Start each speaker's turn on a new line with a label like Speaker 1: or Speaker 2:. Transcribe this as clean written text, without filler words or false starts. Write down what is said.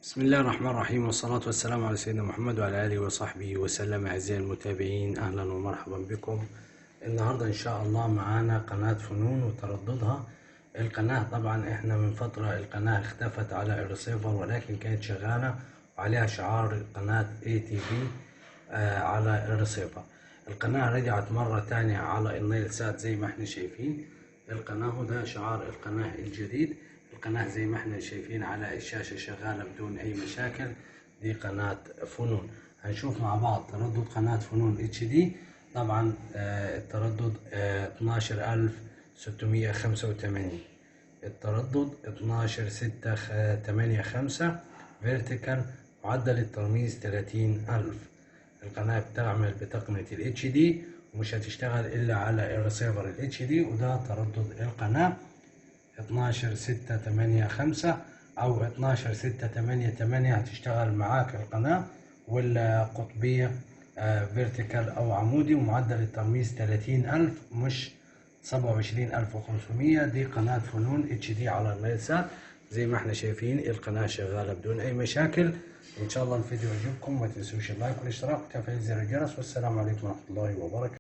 Speaker 1: بسم الله الرحمن الرحيم، والصلاة والسلام على سيدنا محمد وعلى آله وصحبه وسلم. أعزائي المتابعين، أهلا ومرحبا بكم. النهاردة إن شاء الله معانا قناة فنون وترددها. القناة طبعا إحنا من فترة القناة اختفت على الريسيفر، ولكن كانت شغالة وعليها شعار قناة ATV على الريسيفر. القناة رجعت مرة تانية على النيل سات زي ما احنا شايفين. القناة وده شعار القناة الجديد. القناة زي ما احنا شايفين على الشاشة شغالة بدون أي مشاكل. دي قناة فنون. هنشوف مع بعض تردد قناة فنون HD. طبعا التردد 12685. التردد 12685 فيرتيكال. معدل الترميز 30000. القناة بتعمل بتقنية ال HD، ومش هتشتغل إلا على الريسيفر ال HD. وده تردد القناة 12685 أو 12688. هتشتغل معاك القناة والقطبية فيرتيكال أو عمودي، ومعدل الترميز 30000 مش 27500. دي قناة فنون HD على النيل سات. زي ما احنا شايفين القناة شغالة بدون أي مشاكل. إن شاء الله الفيديو يعجبكم، ما تنسوش اللايك والاشتراك وتفعيل زر الجرس. والسلام عليكم ورحمة الله وبركاته.